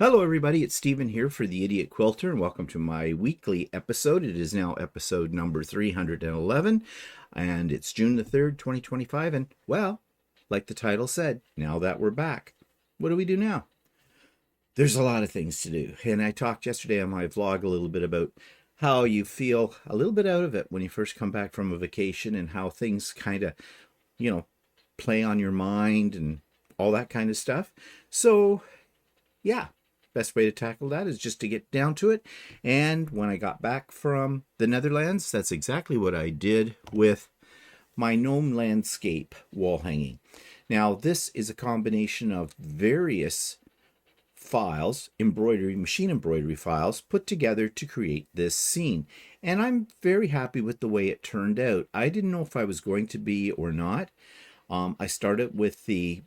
Hello everybody, it's Stephen here for the Idiot Quilter and welcome to my weekly episode. It is now episode number 311 and it's June the 3rd, 2025 and well, like the title said, now that we're back, what do we do now? There's a lot of things to do, and I talked yesterday on my vlog a little bit about how you feel a little bit out of it when you first come back from a vacation and how things kind of, play on your mind and all that kind of stuff. So yeah, best way to tackle that is just to get down to it. And when I got back from the Netherlands, that's exactly what I did with my Gnome landscape wall hanging. Now, this is a combination of various files, machine embroidery files, put together to create this scene. And I'm very happy with the way it turned out. I didn't know if I was going to be or not. I started with the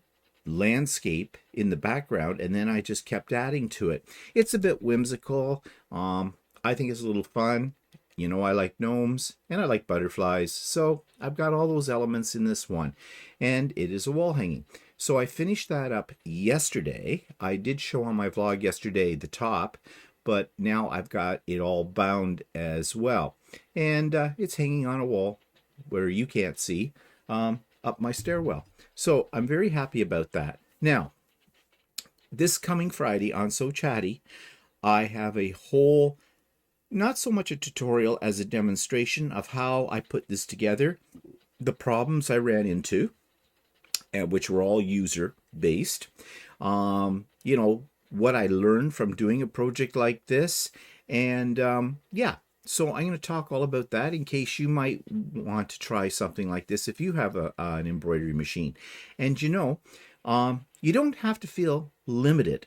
landscape in the background and then I just kept adding to it. It's a bit whimsical. I think it's a little fun. You know, I like gnomes and I like butterflies, so I've got all those elements in this one, and it is a wall hanging. So I finished that up yesterday. I did show on my vlog yesterday the top, but now I've got it all bound as well, and it's hanging on a wall where you can't see up my stairwell. So I'm very happy about that. Now, this coming Friday on So Chatty, I have a whole, not so much a tutorial as a demonstration of how I put this together, the problems I ran into, which were all user-based, what I learned from doing a project like this, and yeah. So I'm going to talk all about that in case you might want to try something like this if you have an embroidery machine. And you don't have to feel limited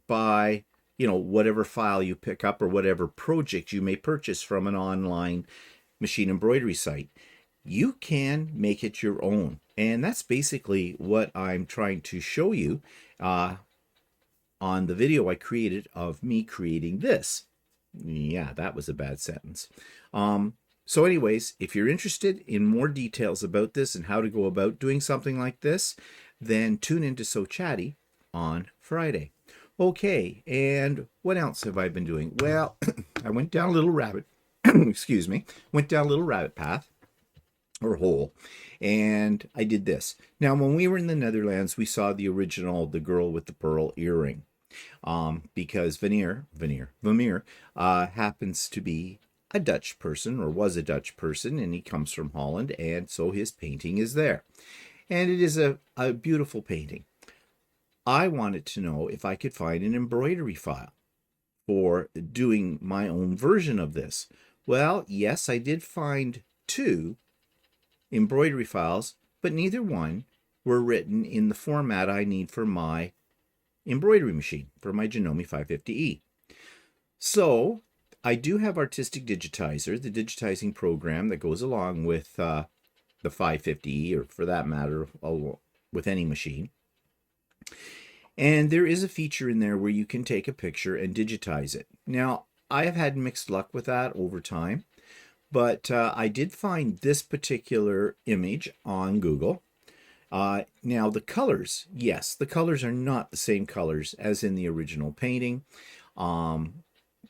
by, whatever file you pick up or whatever project you may purchase from an online machine embroidery site. You can make it your own. And that's basically what I'm trying to show you on the video I created of me creating this. Yeah, that was a bad sentence. So anyways, if you're interested in more details about this and how to go about doing something like this, then tune into So Chatty on Friday. Okay, and what else have I been doing? Well, I went down a little rabbit, excuse me, went down a little rabbit path or hole, and I did this. Now, when we were in the Netherlands, we saw the original, the girl with the pearl earring. Because Vermeer happens to be a Dutch person, or was a Dutch person, and he comes from Holland, and so his painting is there. And it is a beautiful painting. I wanted to know if I could find an embroidery file for doing my own version of this. Well, yes, I did find 2 embroidery files, but neither one were written in the format I need for my embroidery machine, for my Gnome 550E. So I do have Artistic Digitizer, the digitizing program that goes along with the 550E, or for that matter, with any machine. And there is a feature in there where you can take a picture and digitize it. Now, I have had mixed luck with that over time, but I did find this particular image on Google. Now the colors, yes, the colors are not the same colors as in the original painting.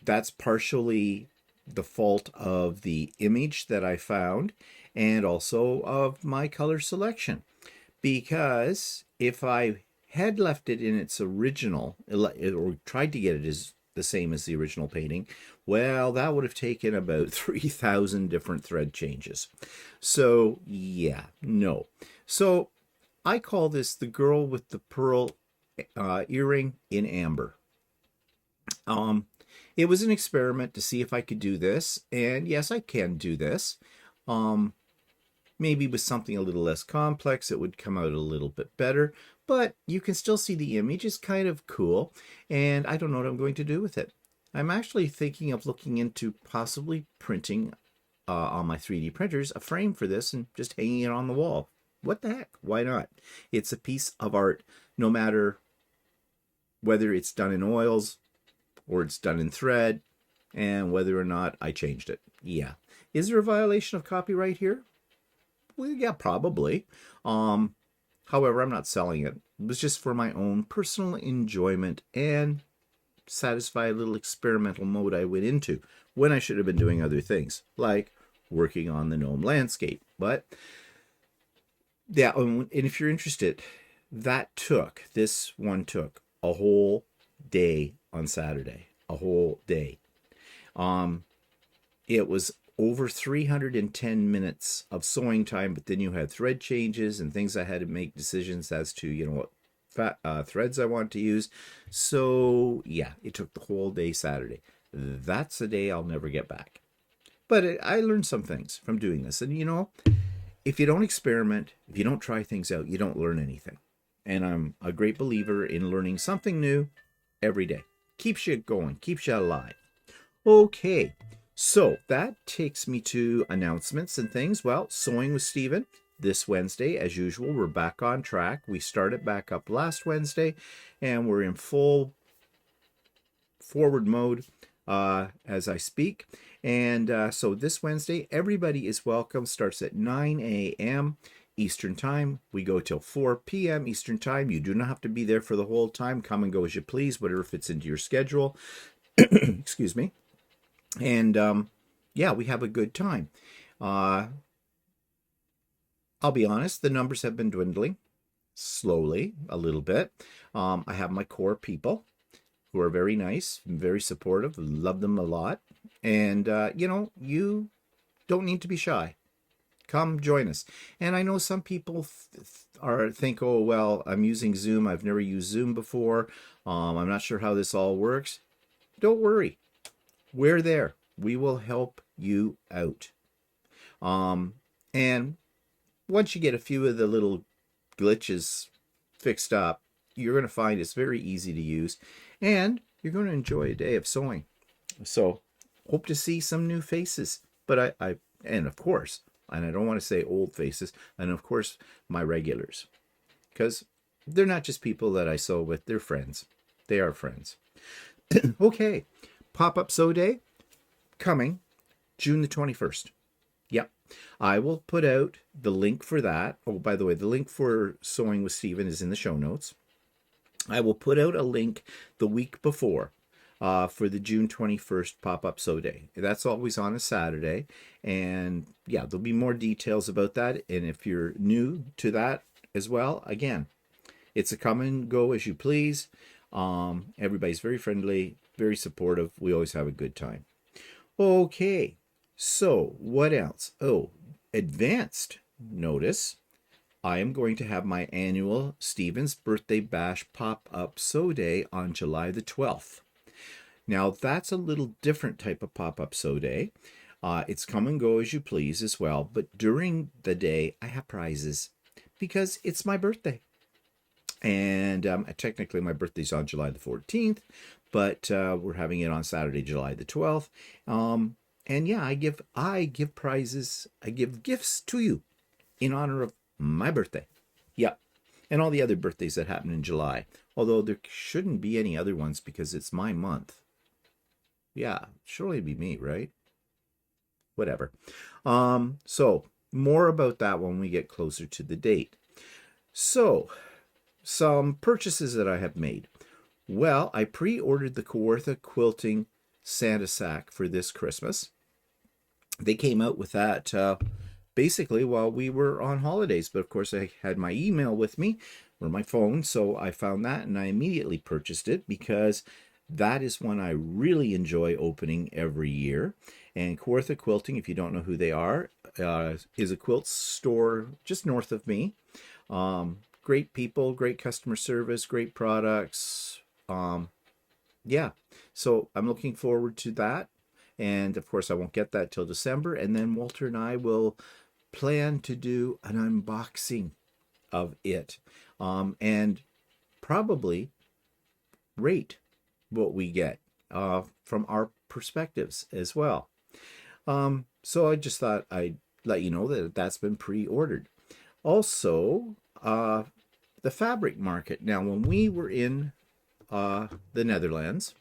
That's partially the fault of the image that I found and also of my color selection. Because if I had left it in its original, or tried to get it as the same as the original painting, well, that would have taken about 3,000 different thread changes. So yeah, no. So I call this the girl with the pearl earring in amber. It was an experiment to see if I could do this, and yes, I can do this. Maybe with something a little less complex, it would come out a little bit better, but you can still see the image is kind of cool, and I don't know what I'm going to do with it. I'm actually thinking of looking into possibly printing on my 3D printers a frame for this and just hanging it on the wall. What the heck? Why not? It's a piece of art, no matter whether it's done in oils or it's done in thread, and whether or not I changed it. Yeah. Is there a violation of copyright here? Well, yeah, probably. However, I'm not selling it. It was just for my own personal enjoyment and satisfy a little experimental mode I went into when I should have been doing other things, like working on the Gnome landscape. But yeah, and if you're interested, this one took a whole day on Saturday, a whole day. It was over 310 minutes of sewing time, but then you had thread changes and things I had to make decisions as to, what threads I want to use. So yeah, it took the whole day Saturday. That's a day I'll never get back. But I learned some things from doing this. And if you don't experiment, if you don't try things out, you don't learn anything. And I'm a great believer in learning something new every day. Keeps you going, keeps you alive. Okay, so that takes me to announcements and things. Well, Sewing with Stephen this Wednesday, as usual, we're back on track. We started back up last Wednesday, and we're in full forward mode as I speak. And so this Wednesday, everybody is welcome. Starts at 9 a.m. Eastern Time. We go till 4 p.m. Eastern Time. You do not have to be there for the whole time. Come and go as you please, whatever fits into your schedule. Excuse me. And yeah, we have a good time. I'll be honest, the numbers have been dwindling slowly a little bit. I have my core people who are very nice, very supportive, love them a lot. And, you don't need to be shy. Come join us. And I know some people think, oh, well, I'm using Zoom. I've never used Zoom before. I'm not sure how this all works. Don't worry. We're there. We will help you out. And once you get a few of the little glitches fixed up, you're going to find it's very easy to use, and you're going to enjoy a day of sewing. So hope to see some new faces. But and of course, and I don't want to say old faces, and of course, my regulars. Because they're not just people that I sew with, they're friends. They are friends. Okay. Pop-up Sew Day coming June the 21st. Yep. I will put out the link for that. Oh, by the way, the link for Sewing with Stephen is in the show notes. I will put out a link the week before for the June 21st Pop-Up Sew Day. That's always on a Saturday. And yeah, there'll be more details about that. And if you're new to that as well, again, it's a come and go as you please. Everybody's very friendly, very supportive. We always have a good time. Okay, so what else? Oh, advanced notice. I am going to have my annual Stephen's Birthday Bash Pop-Up Sew Day on July the 12th. Now, that's a little different type of pop-up sew day. It's come and go as you please as well. But during the day, I have prizes because it's my birthday. And technically, my birthday's on July the 14th, but we're having it on Saturday, July the 12th. And yeah, I give prizes. I give gifts to you in honor of my birthday. Yeah. And all the other birthdays that happen in July. Although there shouldn't be any other ones because it's my month. Yeah, surely it'd be me, right? Whatever. So more about that when we get closer to the date. So some purchases that I have made. Well, I pre-ordered the Kawartha Quilting Santa sack for this Christmas. They came out with that basically while we were on holidays, but of course I had my email with me or my phone, so I found that and I immediately purchased it because that is one I really enjoy opening every year. And Kawartha Quilting, if you don't know who they are, is a quilt store just north of me. Great people, great customer service, great products. Yeah, so I'm looking forward to that. And of course, I won't get that till December. And then Walter and I will plan to do an unboxing of it and probably rate what we get from our perspectives as well. So I just thought I'd let you know that that's been pre-ordered. Also, the fabric market. Now, when we were in the Netherlands,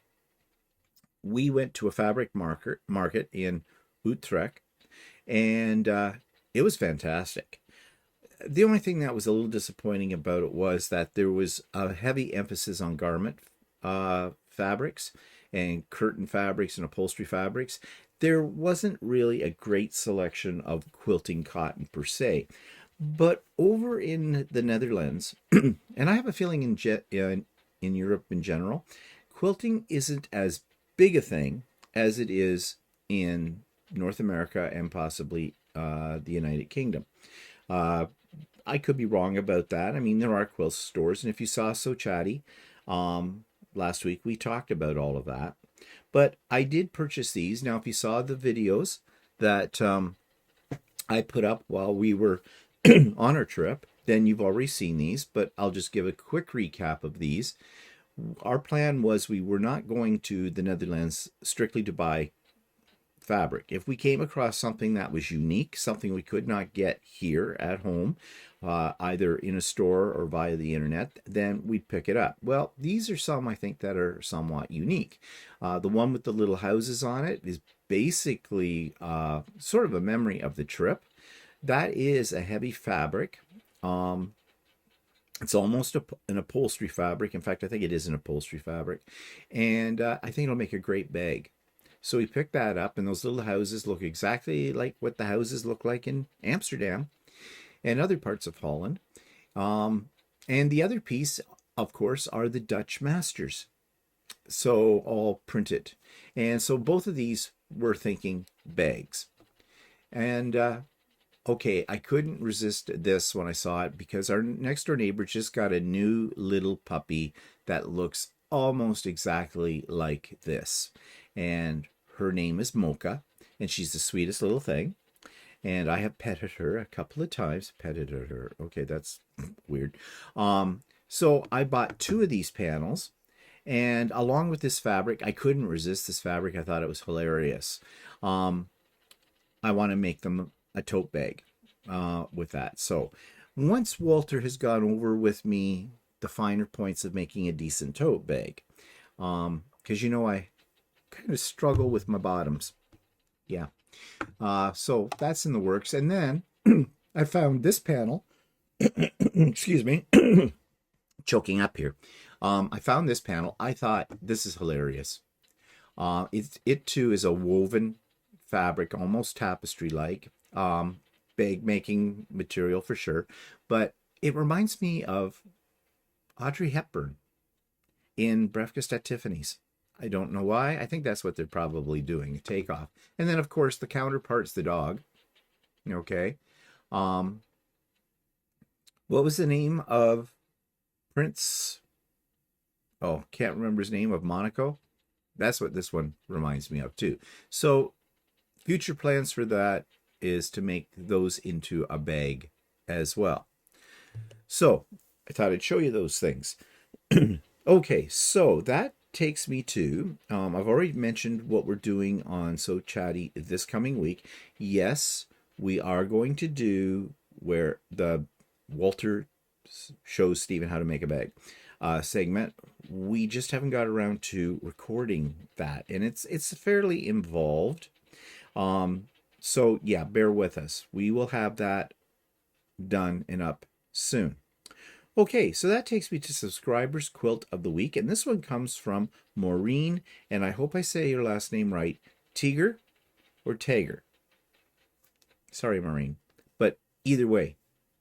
we went to a fabric market in Utrecht, and it was fantastic. The only thing that was a little disappointing about it was that there was a heavy emphasis on garment fabrics and curtain fabrics and upholstery fabrics, there wasn't really a great selection of quilting cotton per se. But over in the Netherlands, and I have a feeling in Europe in general, quilting isn't as big a thing as it is in North America and possibly the United Kingdom. I could be wrong about that. I mean, there are quilt stores, and if you saw So Chatty last week, we talked about all of that. But I did purchase these. Now, if you saw the videos that I put up while we were on our trip, then you've already seen these, but I'll just give a quick recap of these. Our plan was we were not going to the Netherlands strictly to buy fabric. If we came across something that was unique, something we could not get here at home, either in a store or via the internet, then we'd pick it up. Well, these are some I think that are somewhat unique. The one with the little houses on it is basically sort of a memory of the trip. That is a heavy fabric. It's almost an upholstery fabric. In fact, I think it is an upholstery fabric. And I think it'll make a great bag. So we picked that up, and those little houses look exactly like what the houses look like in Amsterdam and other parts of Holland. And the other piece, of course, are the Dutch masters. So all printed. And so both of these were thinking bags. And okay, I couldn't resist this when I saw it because our next door neighbor just got a new little puppy that looks almost exactly like this. And her name is Mocha, and she's the sweetest little thing. And I have petted her a couple of times. Petted her. Okay, that's weird. So I bought 2 of these panels. And along with this fabric, I couldn't resist this fabric. I thought it was hilarious. I want to make them a tote bag with that. So once Walter has gone over with me the finer points of making a decent tote bag, because you know I kind of struggle with my bottoms. Yeah. So that's in the works. And then I found this panel. Excuse me. Choking up here. I found this panel. I thought this is hilarious. It too is a woven fabric, almost tapestry-like. Bag making material for sure. But it reminds me of Audrey Hepburn in Breakfast at Tiffany's. I don't know why. I think that's what they're probably doing, a takeoff. And then, of course, the counterpart's the dog. Okay. What was the name of Prince? Oh, can't remember his name, of Monaco. That's what this one reminds me of, too. So, future plans for that is to make those into a bag as well. So, I thought I'd show you those things. Okay, so that takes me to, I've already mentioned what we're doing on So Chatty this coming week. Yes, we are going to do where the Walter shows Stephen how to make a bag segment. We just haven't got around to recording that, and it's fairly involved. So yeah, bear with us. We will have that done and up soon. Okay, so that takes me to subscribers quilt of the week, and this one comes from Maureen, and I hope I say your last name right. Tiger or Tager? Sorry, Maureen, but either way,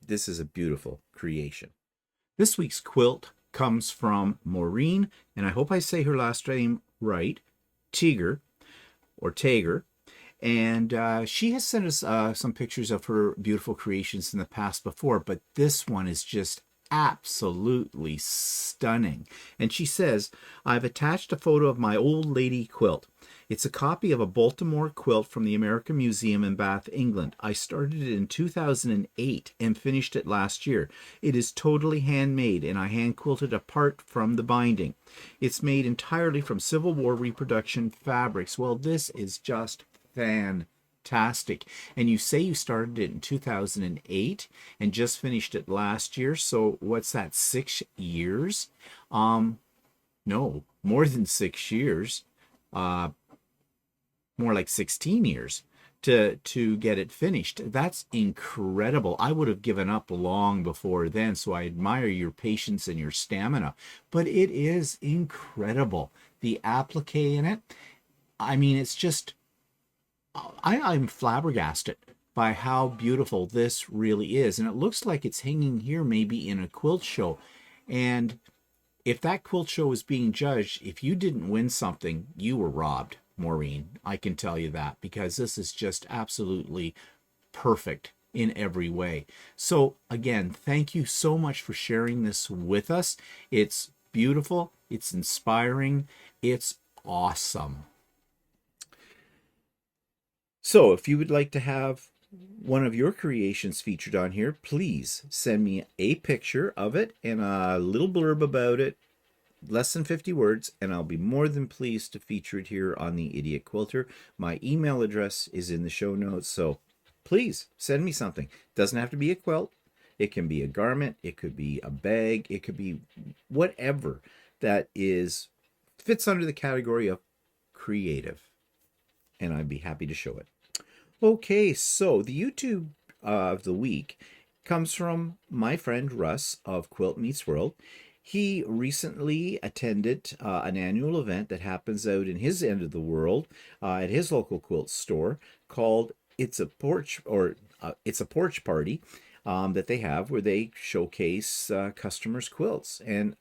this is a beautiful creation. This week's quilt comes from Maureen, and I hope I say her last name right. Tiger or Tager. And she has sent us some pictures of her beautiful creations in the past before, but this one is just absolutely stunning. And she says, I've attached a photo of my old lady quilt. It's a copy of a Baltimore quilt from the American Museum in Bath, England. I started it in 2008 and finished it last year. It is totally handmade, and I hand quilted apart from the binding. It's made entirely from Civil War reproduction fabrics. Well, this is just fantastic. And you say you started it in 2008 and just finished it last year. So what's that, 6 years? No, more than 6 years. More like 16 years to get it finished. That's incredible. I would have given up long before then, so I admire your patience and your stamina. But it is incredible. the applique in it. I mean, it's just, I'm flabbergasted by how beautiful this really is. And it looks like it's hanging here maybe in a quilt show. And if that quilt show is being judged, if you didn't win something, you were robbed, Maureen. I can tell you that, because this is just absolutely perfect in every way. So again, thank you so much for sharing this with us. It's beautiful, it's inspiring, it's awesome. So if you would like to have one of your creations featured on here, please send me a picture of it and a little blurb about it, less than 50 words, and I'll be more than pleased to feature it here on the Idiot Quilter. My email address is in the show notes, so please send me something. It doesn't have to be a quilt. It can be a garment. It could be a bag. It could be whatever that fits under the category of creative, and I'd be happy to show it. Okay, so the YouTube of the week comes from my friend Russ of Quilt Meets World. He recently attended an annual event that happens out in his end of the world at his local quilt store called It's a Porch Party that they have, where they showcase customers' quilts. And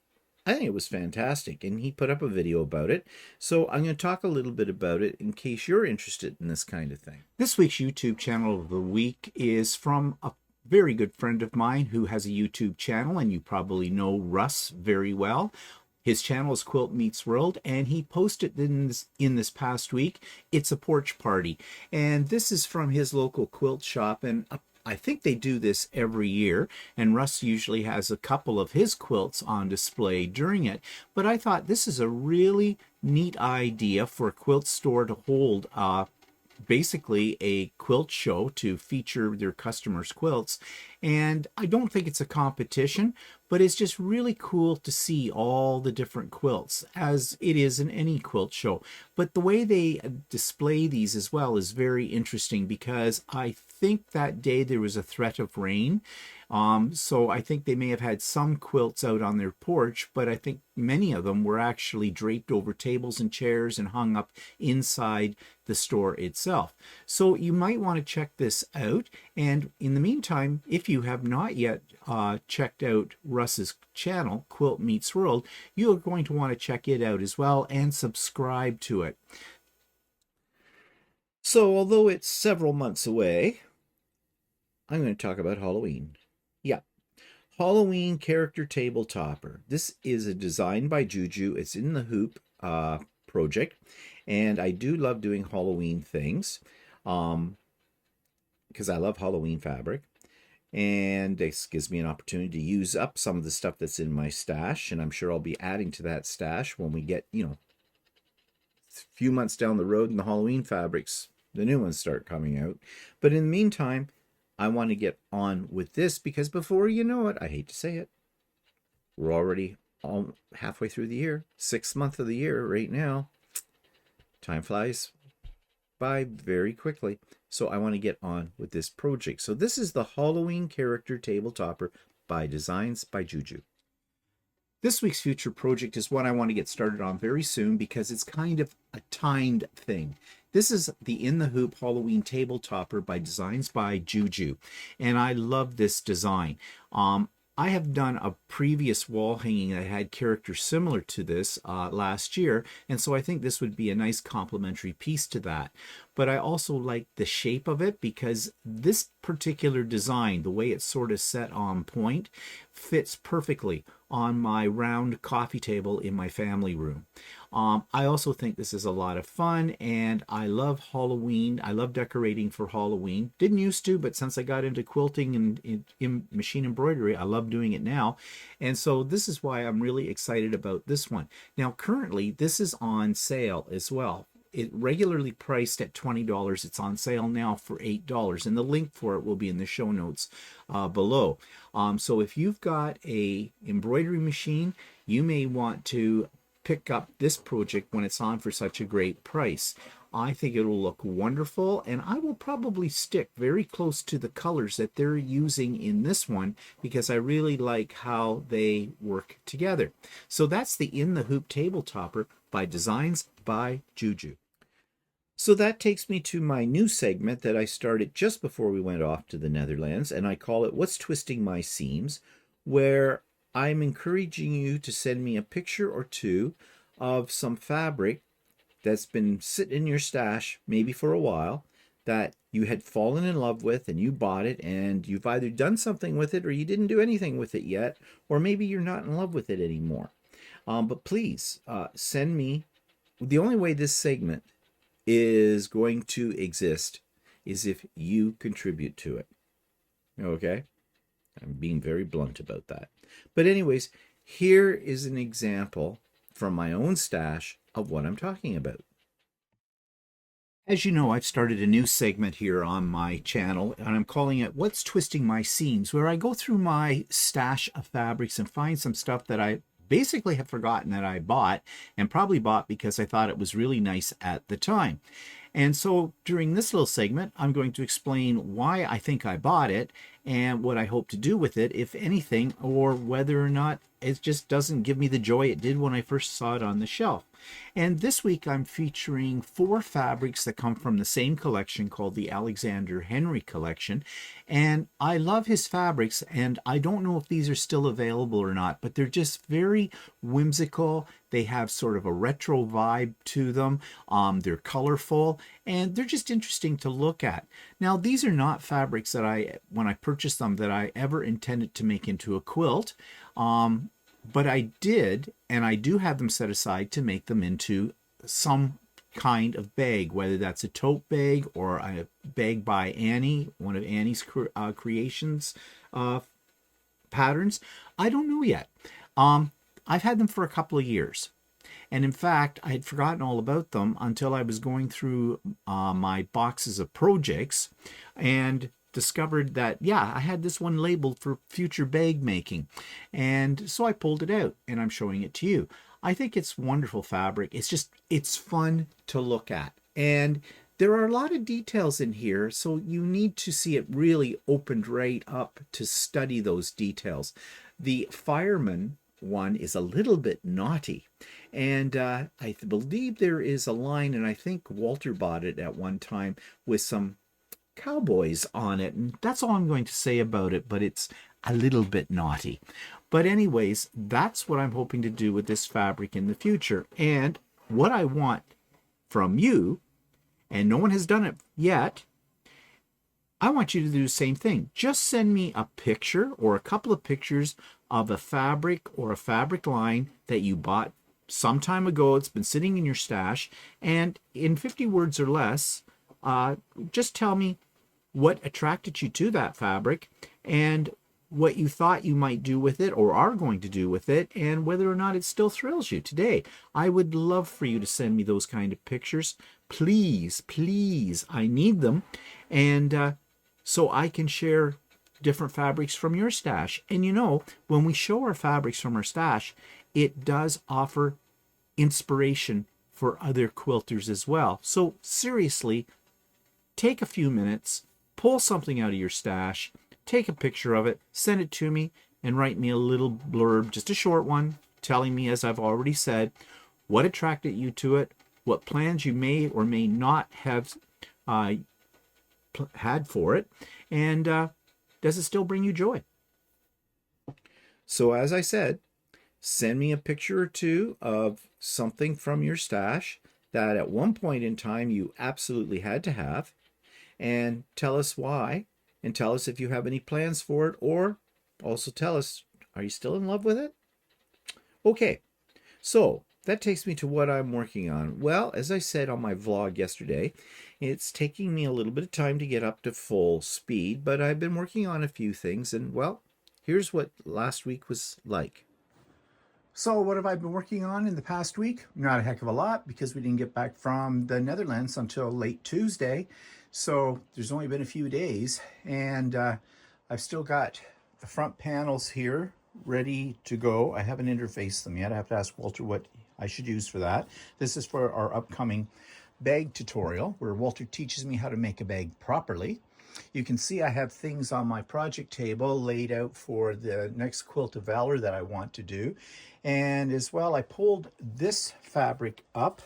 I think it was fantastic, and he put up a video about it. So I'm going to talk a little bit about it in case you're interested in this kind of thing. This week's YouTube channel of the week is from a very good friend of mine who has a YouTube channel, and you probably know Russ very well. His channel is Quilt Meets World, and he posted in this past week, It's a Porch Party. And this is from his local quilt shop, and I think they do this every year, and Russ usually has a couple of his quilts on display during it. But I thought this is a really neat idea for a quilt store to hold basically a quilt show to feature their customers' quilts. And I don't think it's a competition, but it's just really cool to see all the different quilts, as it is in any quilt show. But the way they display these as well is very interesting, because I think that day there was a threat of rain. So I think they may have had some quilts out on their porch, but I think many of them were actually draped over tables and chairs and hung up inside the store itself. So you might want to check this out. And in the meantime, if you have not yet checked out Russ's channel, Quilt Meets World, you are going to want to check it out as well and subscribe to it. So although it's several months away, I'm going to talk about Halloween. Yeah, Halloween character table topper. This is a design by JuJu. It's in the Hoop project, and I do love doing Halloween things because I love Halloween fabric, and this gives me an opportunity to use up some of the stuff that's in my stash, and I'm sure I'll be adding to that stash when we get, a few months down the road and the Halloween fabrics, the new ones start coming out. But in the meantime, I want to get on with this, because before you know it, I hate to say it, we're already halfway through the year, 6th month of the year right now. Time flies by very quickly. So I want to get on with this project. So this is the Halloween character table topper by Designs by JuJu. This week's future project is one I want to get started on very soon, because it's kind of a timed thing. This is the In the Hoop Halloween Table Topper by Designs by JuJu, and I love this design. I have done a previous wall hanging that had characters similar to this last year, and so I think this would be a nice complementary piece to that. But I also like the shape of it, because this particular design, the way it's sort of set on point, fits perfectly on my round coffee table in my family room. I also think this is a lot of fun, and I love Halloween. I love decorating for Halloween. Didn't used to, but since I got into quilting and in machine embroidery, I love doing it now. And so this is why I'm really excited about this one. Now, currently, this is on sale as well. It regularly priced at $20. It's on sale now for $8, and the link for it will be in the show notes below. So if you've got a embroidery machine, you may want to pick up this project when it's on for such a great price. I think it'll look wonderful, and I will probably stick very close to the colors that they're using in this one, because I really like how they work together. So that's the In the Hoop Table Topper by Designs by JuJu. So that takes me to my new segment that I started just before we went off to the Netherlands, and I call it What's Twisting My Seams, where I'm encouraging you to send me a picture or two of some fabric that's been sitting in your stash, maybe for a while, that you had fallen in love with and you bought it, and you've either done something with it or you didn't do anything with it yet, or maybe you're not in love with it anymore. But please send me. The only way this segment is going to exist is if you contribute to it. Okay? I'm being very blunt about that. But anyways, here is an example from my own stash of what I'm talking about. As you know, I've started a new segment here on my channel, and I'm calling it What's Twisting My Seams, where I go through my stash of fabrics and find some stuff that I basically have forgotten that I bought, and probably bought because I thought it was really nice at the time. And so during this little segment, I'm going to explain why I think I bought it and what I hope to do with it, if anything, or whether or not it just doesn't give me the joy it did when I first saw it on the shelf. And this week I'm featuring 4 fabrics that come from the same collection called the Alexander Henry collection. And I love his fabrics, and I don't know if these are still available or not, but they're just very whimsical. They have sort of a retro vibe to them. They're colorful, and they're just interesting to look at. Now, these are not fabrics that when I purchased them, that I ever intended to make into a quilt. But I did, and I do have them set aside to make them into some kind of bag, whether that's a tote bag or a bag by Annie, one of Annie's creations patterns. I don't know yet. I've had them for a couple of years. And in fact, I had forgotten all about them until I was going through my boxes of projects and discovered that, yeah, I had this one labeled for future bag making. And so I pulled it out and I'm showing it to you. I think it's wonderful fabric. It's fun to look at. And there are a lot of details in here, so you need to see it really opened right up to study those details. The fireman one is a little bit naughty. And I believe there is a line, and I think Walter bought it at one time, with some cowboys on it, and that's all I'm going to say about it, but it's a little bit naughty. But anyways, that's what I'm hoping to do with this fabric in the future. And what I want from you, and no one has done it yet, I want you to do the same thing. Just send me a picture or a couple of pictures of a fabric or a fabric line that you bought some time ago. It's been sitting in your stash, and in 50 words or less, just tell me what attracted you to that fabric and what you thought you might do with it or are going to do with it, and whether or not it still thrills you today. I would love for you to send me those kind of pictures. Please, please, I need them. And so I can share different fabrics from your stash. And you know, when we show our fabrics from our stash, it does offer inspiration for other quilters as well. So seriously, take a few minutes, pull something out of your stash, take a picture of it, send it to me, and write me a little blurb, just a short one, telling me, as I've already said, what attracted you to it, what plans you may or may not have had for it, and does it still bring you joy? So as I said, send me a picture or two of something from your stash that at one point in time you absolutely had to have, and tell us why, and tell us if you have any plans for it, or also tell us, are you still in love with it? Okay, so that takes me to what I'm working on. Well, as I said on my vlog yesterday, it's taking me a little bit of time to get up to full speed, but I've been working on a few things, and well, here's what last week was like. So what have I been working on in the past week? Not a heck of a lot, because we didn't get back from the Netherlands until late Tuesday. So there's only been a few days, and I've still got the front panels here ready to go. I haven't interfaced them yet. I have to ask Walter what I should use for that. This is for our upcoming bag tutorial, where Walter teaches me how to make a bag properly. You can see I have things on my project table laid out for the next quilt of valor that I want to do. And as well, I pulled this fabric up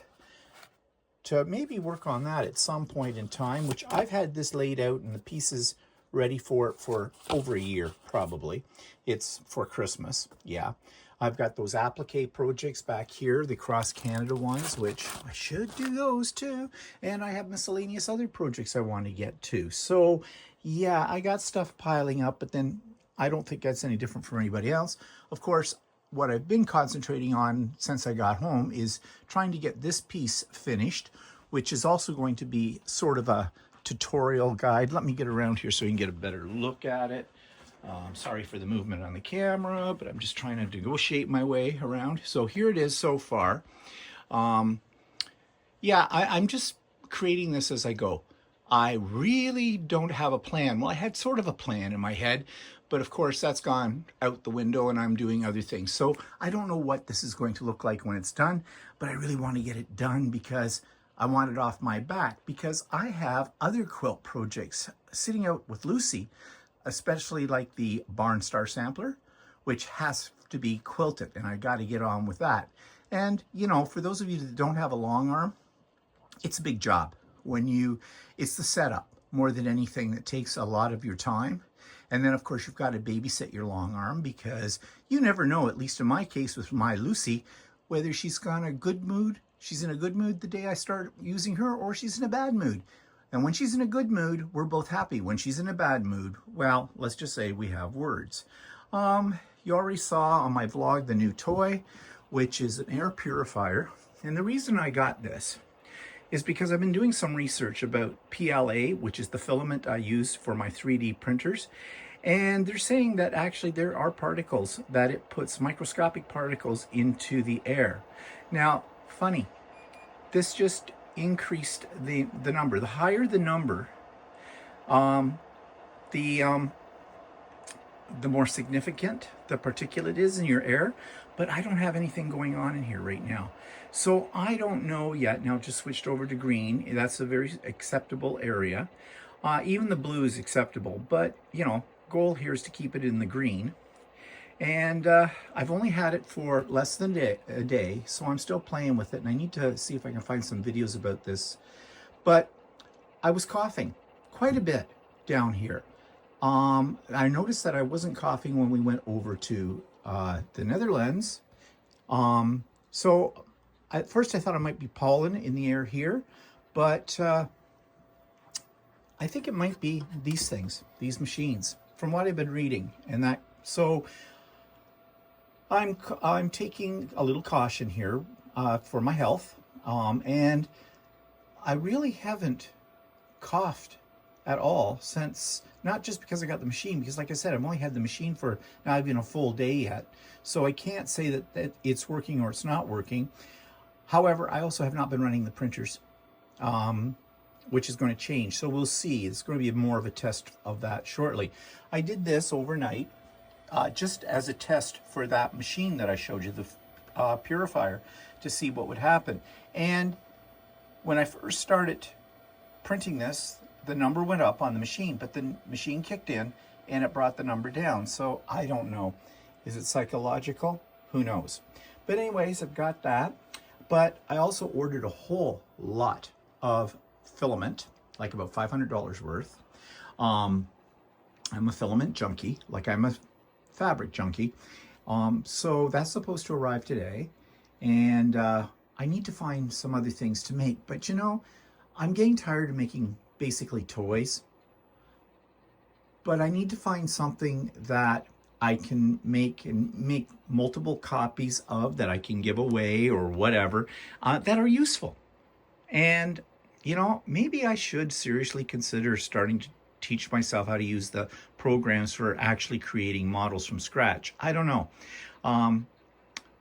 to maybe work on that at some point in time, which I've had this laid out and the pieces ready for over a year, probably. It's for Christmas, yeah. I've got those applique projects back here, the Cross Canada ones, which I should do those too. And I have miscellaneous other projects I want to get to. So yeah, I got stuff piling up, but then I don't think that's any different from anybody else. Of course, what I've been concentrating on since I got home is trying to get this piece finished, which is also going to be sort of a tutorial guide. Let me get around here so you can get a better look at it. Sorry for the movement on the camera, but I'm just trying to negotiate my way around. So here it is so far. Yeah, I'm just creating this as I go. I really don't have a plan. Well, I had sort of a plan in my head, but of course that's gone out the window and I'm doing other things. So I don't know what this is going to look like when it's done, but I really want to get it done because I want it off my back, because I have other quilt projects sitting out with Lucy, especially like the Barn Star Sampler, which has to be quilted, and I got to get on with that. And, you know, for those of you that don't have a long arm, it's a big job. It's the setup more than anything that takes a lot of your time. And then, of course, you've got to babysit your long arm, because you never know, at least in my case with my Lucy, whether she's in a good mood the day I start using her, or she's in a bad mood. And when she's in a good mood, we're both happy. When she's in a bad mood, well, let's just say we have words. You already saw on my vlog the new toy, which is an air purifier. And the reason I got this is because I've been doing some research about PLA, which is the filament I use for my 3D printers. And they're saying that actually there are particles, that it puts microscopic particles into the air. Now, funny, this just increased the number. The higher the number, the more significant the particulate is in your air. But I don't have anything going on in here right now, so I don't know yet. Now just switched over to green. That's a very acceptable area. Even the blue is acceptable, but you know, goal here is to keep it in the green. And I've only had it for less than a day, so I'm still playing with it, and I need to see if I can find some videos about this. But I was coughing quite a bit down here. I noticed that I wasn't coughing when we went over to the Netherlands. So at first I thought it might be pollen in the air here, but I think it might be these things, these machines, from what I've been reading. And that, so I'm taking a little caution here for my health, and I really haven't coughed at all since, not just because I got the machine, because like I said, I've only had the machine for not even a full day yet, so I can't say that it's working or it's not working. However, I also have not been running the printers, which is going to change, so we'll see. It's going to be more of a test of that shortly. I did this overnight just as a test for that machine that I showed you, the purifier, to see what would happen. And when I first started printing this, the number went up on the machine, but the machine kicked in and it brought the number down. So I don't know. Is it psychological? Who knows? But anyways, I've got that. But I also ordered a whole lot of filament, like about $500 worth. I'm a filament junkie, like I'm a fabric junkie. So that's supposed to arrive today. And I need to find some other things to make. But you know, I'm getting tired of making basically toys. But I need to find something that I can make and make multiple copies of, that I can give away or whatever, that are useful. And, you know, maybe I should seriously consider starting to teach myself how to use the programs for actually creating models from scratch. I don't know.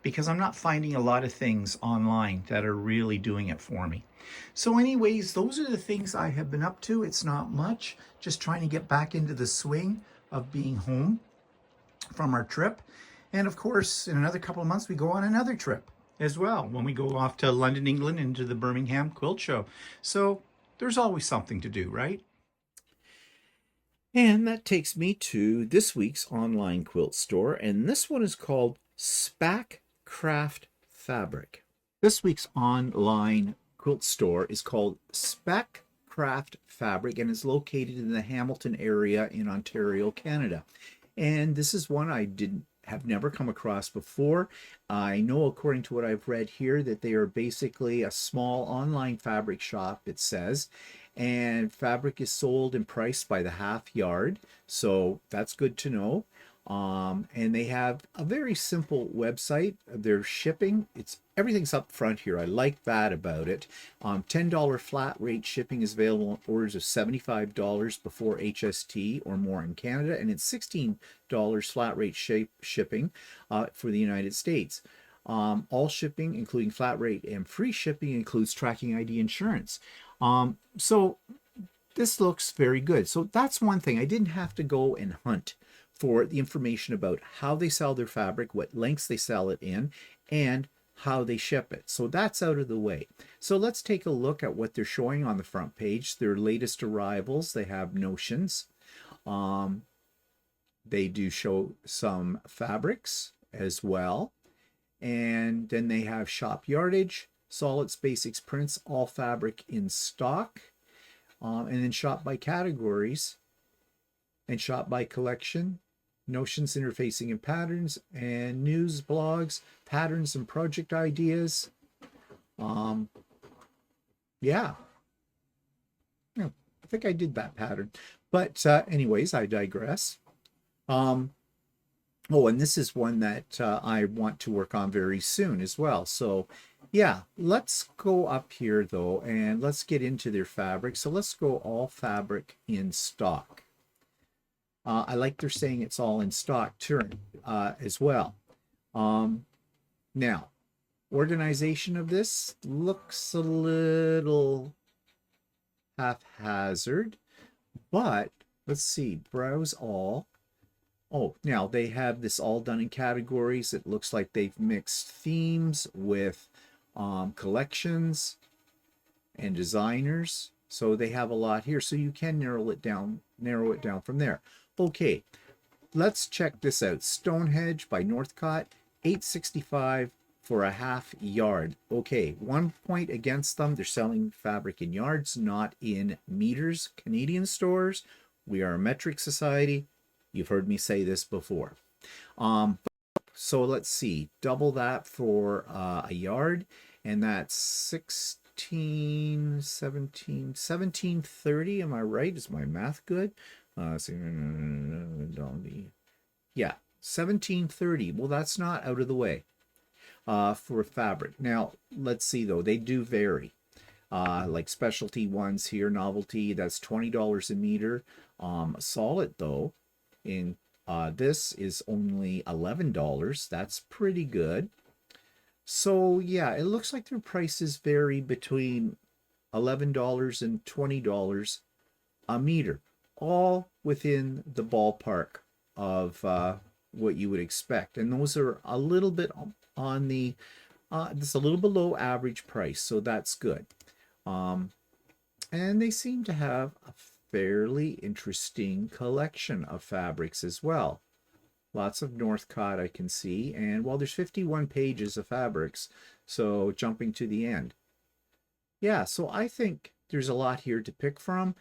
Because I'm not finding a lot of things online that are really doing it for me. So anyways, those are the things I have been up to. It's not much, just trying to get back into the swing of being home from our trip. And of course, in another couple of months, we go on another trip as well, when we go off to London, England, into the Birmingham Quilt Show. So there's always something to do, right? And that takes me to this week's online quilt store, and this one is called Spack Craft Fabric. This week's online quilt store is called Spack Craft Fabric and is located in the Hamilton area in Ontario, Canada. And this is one I have never come across before. I know, according to what I've read here, that they are basically a small online fabric shop, it says, and fabric is sold and priced by the half yard, so that's good to know. And they have a very simple website. Their shipping, everything's up front here. I like that about it. $10 flat rate shipping is available on orders of $75 before HST or more in Canada, and it's $16 flat rate shipping for the United States. All shipping, including flat rate and free shipping, includes tracking ID insurance. So this looks very good. So that's one thing. I didn't have to go and hunt for the information about how they sell their fabric, what lengths they sell it in, and how they ship it. So that's out of the way. So let's take a look at what they're showing on the front page. Their latest arrivals. They have notions. They do show some fabrics as well. And then they have shop yardage, solids, basics, prints, all fabric in stock. And then shop by categories and shop by collection, notions, interfacing, and patterns, and news, blogs, patterns, and project ideas. Yeah. I think I did that pattern. But anyways, I digress. Oh, and this is one that I want to work on very soon as well. So yeah, let's go up here though, and let's get into their fabric. So let's go all fabric in stock. I like they're saying it's all in stock too, as well. Now, organization of this looks a little haphazard, but let's see, browse all. Oh, now they have this all done in categories. It looks like they've mixed themes with collections and designers. So they have a lot here. So you can narrow it down from there. Okay, let's check this out. Stoneedge by Northcott, $8.65 for a half yard. Okay, 1 point against them. They're selling fabric in yards, not in meters. Canadian stores, we are a metric society. You've heard me say this before. So let's see, double that for a yard, and that's 1730. Am I right? Is my math good? Yeah, 1730. Well, that's not out of the way for fabric. Now, let's see though, they do vary. Like specialty ones here, novelty, that's $20 a meter. Solid though, in this is only $11. That's pretty good. So yeah, it looks like their prices vary between $11 and $20 a meter, all within the ballpark of what you would expect. And those are a little bit on the just a little below average price, so that's good. And they seem to have a fairly interesting collection of fabrics as well. Lots of Northcott I can see, and well, there's 51 pages of fabrics, so jumping to the end. Yeah, so I think there's a lot here to pick from.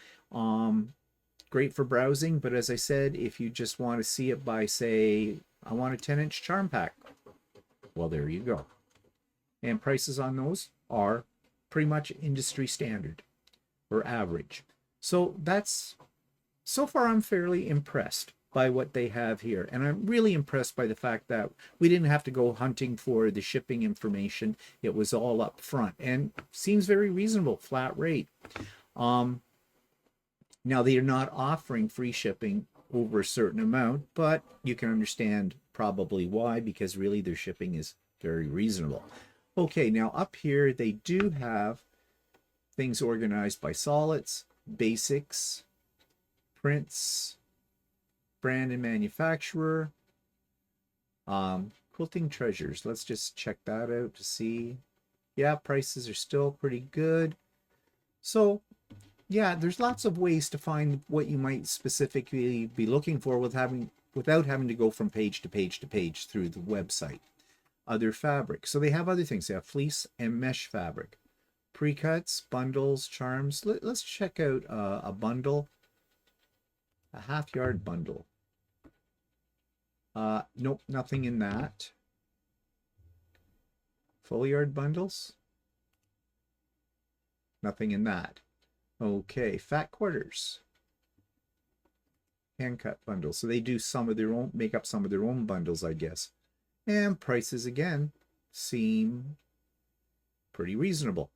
Great for browsing, but as I said, if you just want to see it by, say, I want a 10-inch charm pack, well, there you go. And prices on those are pretty much industry standard or average. So so far I'm fairly impressed by what they have here. And I'm really impressed by the fact that we didn't have to go hunting for the shipping information. It was all up front and seems very reasonable, flat rate. Now, they are not offering free shipping over a certain amount, but you can understand probably why, because really their shipping is very reasonable. Okay, now up here they do have things organized by solids, basics, prints, brand and manufacturer, quilting treasures. Let's just check that out to see. Yeah, prices are still pretty good. So yeah, there's lots of ways to find what you might specifically be looking for without having to go from page to page to page through the website. Other fabric. So they have other things. They have fleece and mesh fabric, pre-cuts, bundles, charms. Let's check out a bundle, a half-yard bundle. Nope, nothing in that. Full yard bundles. Nothing in that. Okay, fat quarters. Hand cut bundles. So they do some of their own, make up some of their own bundles, I guess. And prices again seem pretty reasonable.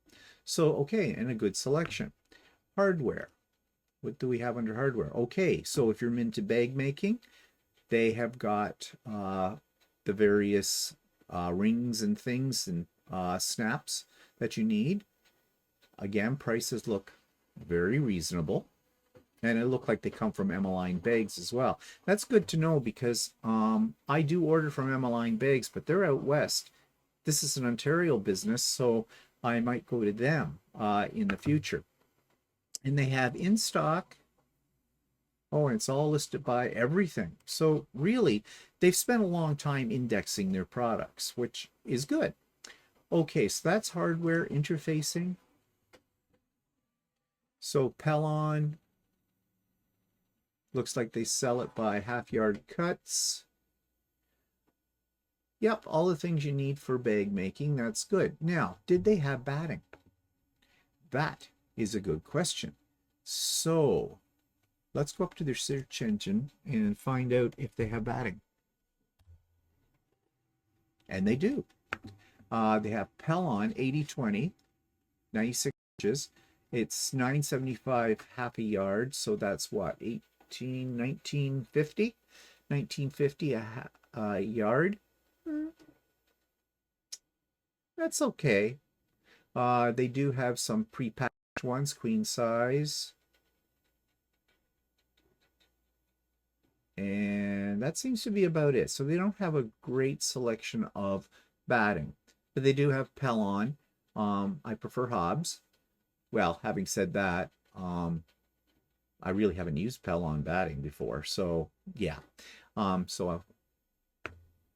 So, okay, and a good selection. Hardware. What do we have under hardware? Okay, so if you're into bag making, they have got the various rings and things and snaps that you need. Again, prices look very reasonable. And it looked like they come from Emmeline Bags as well. That's good to know because I do order from Emmeline Bags, but they're out west. This is an Ontario business, so I might go to them in the future. And they have in stock. Oh, and it's all listed by everything. So really, they've spent a long time indexing their products, which is good. Okay, so that's hardware interfacing. So Pellon. Looks like they sell it by half-yard cuts. Yep, all the things you need for bag making. That's good. Now, did they have batting? That is a good question. So, let's go up to their search engine and find out if they have batting. And they do. They have Pellon 80/20, 96 inches. It's $9.75 half a yard, so that's what, $19.50 a yard. That's okay. They do have some pre-packaged ones, queen size, and that seems to be about it. So they don't have a great selection of batting, but they do have Pellon. I prefer Hobbs. Well, having said that, I really haven't used Pellon batting before, so yeah.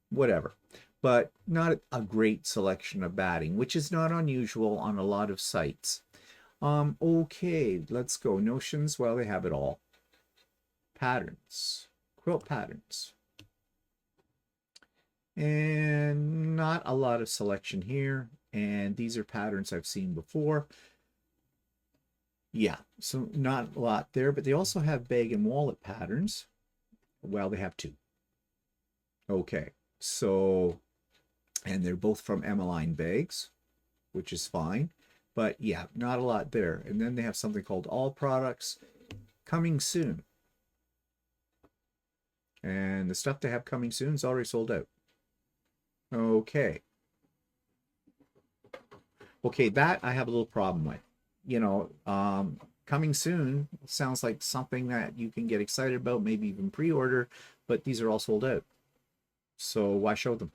Whatever. But not a great selection of batting, which is not unusual on a lot of sites. Okay, let's go. Notions, well, they have it all. Patterns, quilt patterns. And not a lot of selection here. And these are patterns I've seen before. Yeah, so not a lot there, but they also have bag and wallet patterns. Well, they have two. Okay, so, and they're both from Emmeline Bags, which is fine. But yeah, not a lot there. And then they have something called All Products coming soon. And the stuff they have coming soon is already sold out. Okay. Okay, that I have a little problem with. You know, coming soon sounds like something that you can get excited about, maybe even pre-order, but these are all sold out. So why show them?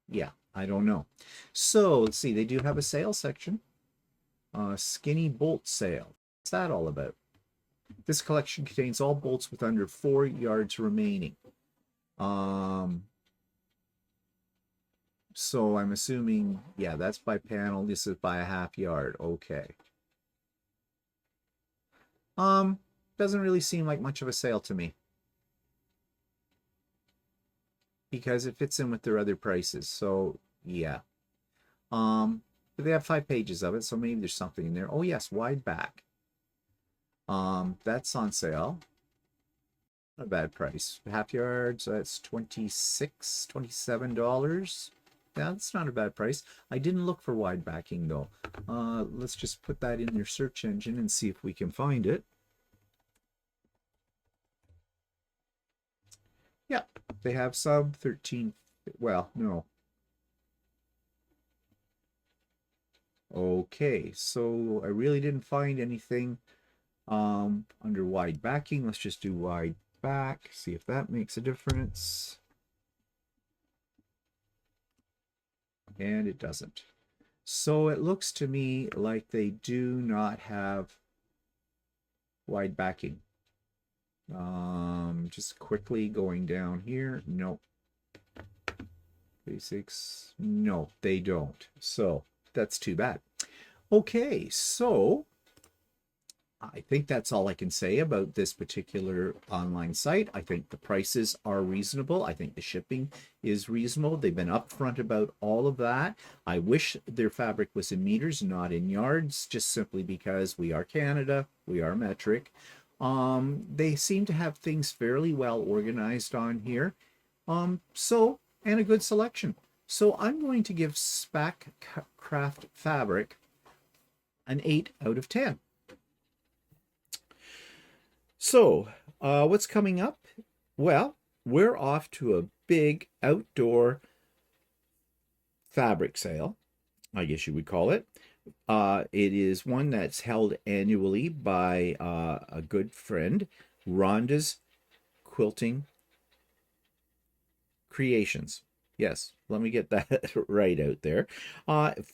Yeah, I don't know. So let's see, they do have a sale section. Skinny bolt sale. What's that all about? This collection contains all bolts with under 4 yards remaining. So I'm assuming, yeah, that's by panel. This is by a half yard. Okay. Doesn't really seem like much of a sale to me, because it fits in with their other prices. So yeah. But they have 5 pages of it, so maybe there's something in there. Oh yes, wide back. That's on sale. Not a bad price. Half yards, that's $27. Yeah, that's not a bad price. I didn't look for wide backing though. Let's just put that in your search engine and see if we can find it. Yeah, they have sub 13. Well, no. Okay, so I really didn't find anything under wide backing. Let's just do wide back, see if that makes a difference. And it doesn't. So it looks to me like they do not have wide backing. Just quickly going down here. No. Basics. No, they don't. So that's too bad. Okay, so I think that's all I can say about this particular online site. I think the prices are reasonable. I think the shipping is reasonable. They've been upfront about all of that. I wish their fabric was in meters, not in yards, just simply because we are Canada, we are metric. They seem to have things fairly well organized on here. And a good selection. So I'm going to give Spack Craft Fabric an 8 out of 10. So, what's coming up? Well, we're off to a big outdoor fabric sale, I guess you would call it. It is one that's held annually by a good friend, Rhonda's Quilting Creations. Yes, let me get that right out there.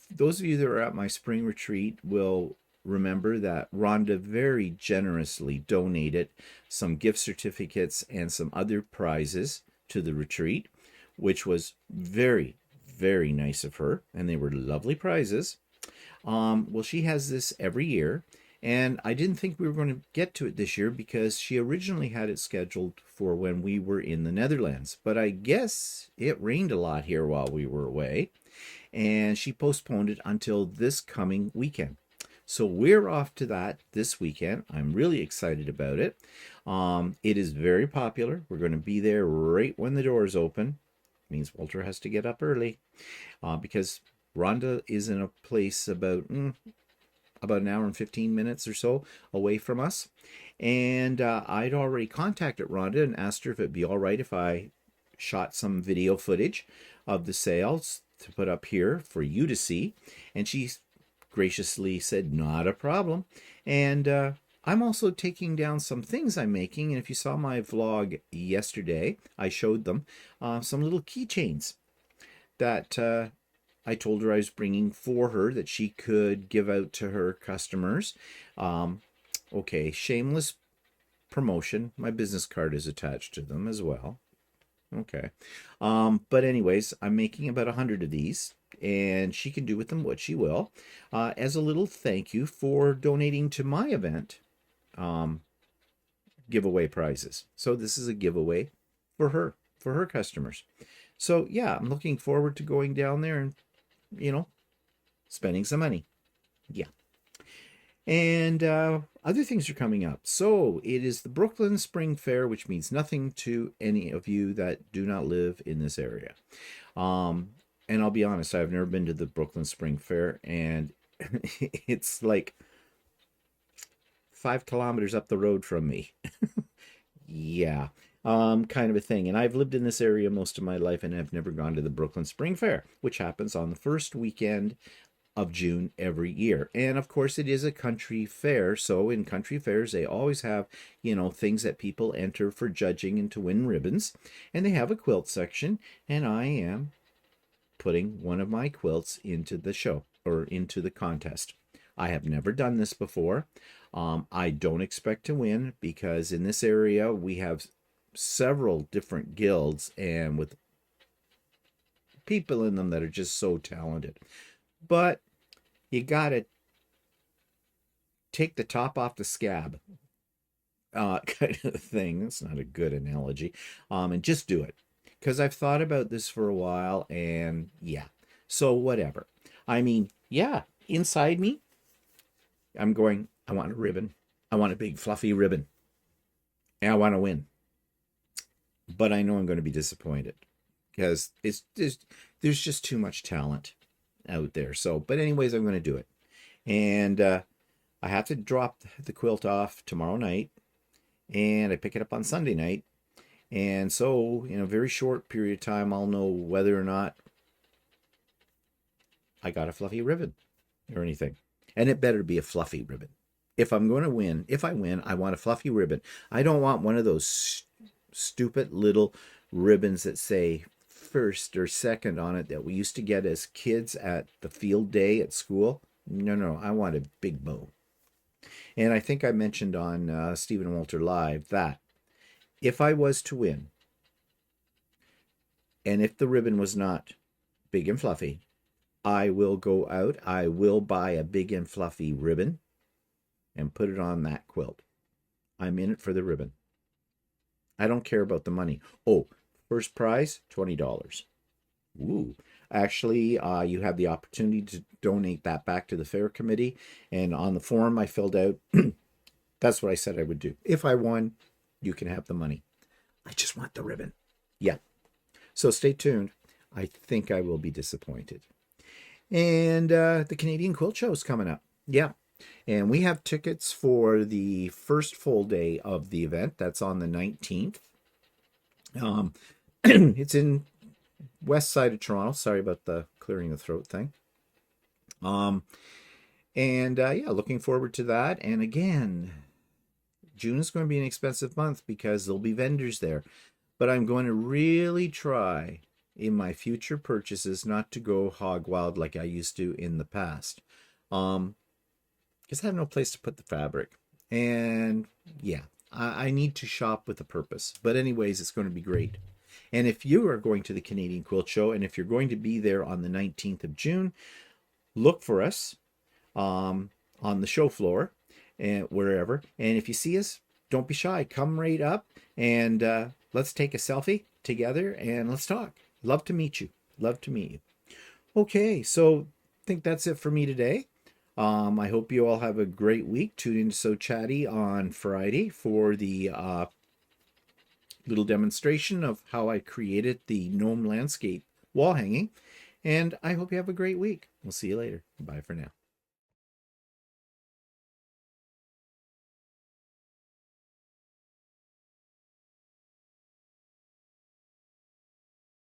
Those of you that are at my spring retreat will remember that Rhonda very generously donated some gift certificates and some other prizes to the retreat, which was very, very nice of her, and they were lovely prizes. Well, she has this every year, and I didn't think we were going to get to it this year because she originally had it scheduled for when we were in the Netherlands. But I guess it rained a lot here while we were away, and she postponed it until this coming weekend. So we're off to that this weekend. I'm really excited about it. It is very popular. We're going to be there right when the doors open. It means Walter has to get up early because Rhonda is in a place about an hour and 15 minutes or so away from us. And I'd already contacted Rhonda and asked her if it'd be all right if I shot some video footage of the sales to put up here for you to see. And she graciously said, not a problem. And I'm also taking down some things I'm making. And if you saw my vlog yesterday, I showed them some little keychains that I told her I was bringing for her that she could give out to her customers. Okay, shameless promotion. My business card is attached to them as well. Okay. But anyways, I'm making about 100 of these, and she can do with them what she will, as a little thank you for donating to my event giveaway prizes. So this is a giveaway for her customers. So yeah, I'm looking forward to going down there and, spending some money. Yeah. And other things are coming up. So it is the Brooklyn Spring Fair, which means nothing to any of you that do not live in this area. And I'll be honest, I've never been to the Brooklyn Spring Fair, and it's like 5 kilometers up the road from me. Yeah, kind of a thing. And I've lived in this area most of my life, and I've never gone to the Brooklyn Spring Fair, which happens on the first weekend of June every year. And of course, it is a country fair. So in country fairs, they always have, things that people enter for judging and to win ribbons. And they have a quilt section. And I am putting one of my quilts into the show or into the contest. I have never done this before. I don't expect to win because in this area, we have several different guilds and with people in them that are just so talented. But you gotta take the top off the scab, kind of thing. That's not a good analogy. And just do it. Because I've thought about this for a while, and yeah. So whatever. I mean, yeah, inside me, I'm going, I want a ribbon. I want a big fluffy ribbon. And I want to win. But I know I'm going to be disappointed. Because there's just too much talent out there. So, but anyways, I'm going to do it. And I have to drop the quilt off tomorrow night, and I pick it up on Sunday night. And so, in a very short period of time, I'll know whether or not I got a fluffy ribbon or anything. And it better be a fluffy ribbon. If I'm going to win, if I win, I want a fluffy ribbon. I don't want one of those stupid little ribbons that say first or second on it that we used to get as kids at the field day at school. No, I want a big bow. And I think I mentioned on Stephen Walter Live that if I was to win, and if the ribbon was not big and fluffy, I will go out, I will buy a big and fluffy ribbon and put it on that quilt. I'm in it for the ribbon. I don't care about the money. Oh, first prize, $20. Ooh. Actually, you have the opportunity to donate that back to the fair committee. And on the form I filled out, that's what I said I would do. If I won, you can have the money. I just want the ribbon. Yeah. So stay tuned. I think I will be disappointed. And the Canadian Quilt Show is coming up. Yeah. And we have tickets for the first full day of the event. That's on the 19th. It's in west side of Toronto. Sorry about the clearing the throat thing. Yeah, looking forward to that. And again, June is going to be an expensive month because there'll be vendors there. But I'm going to really try in my future purchases not to go hog wild like I used to in the past. Because I have no place to put the fabric. And yeah, I need to shop with a purpose. But anyways, it's going to be great. And if you are going to the Canadian Quilt Show, and if you're going to be there on the 19th of June, look for us on the show floor and wherever. And if you see us, don't be shy. Come right up and let's take a selfie together and let's talk. Love to meet you. Love to meet you. Okay, so I think that's it for me today. I hope you all have a great week. Tune in to So Chatty on Friday for the little demonstration of how I created the Gnome landscape wall hanging. And I hope you have a great week. We'll see you later. Bye for now.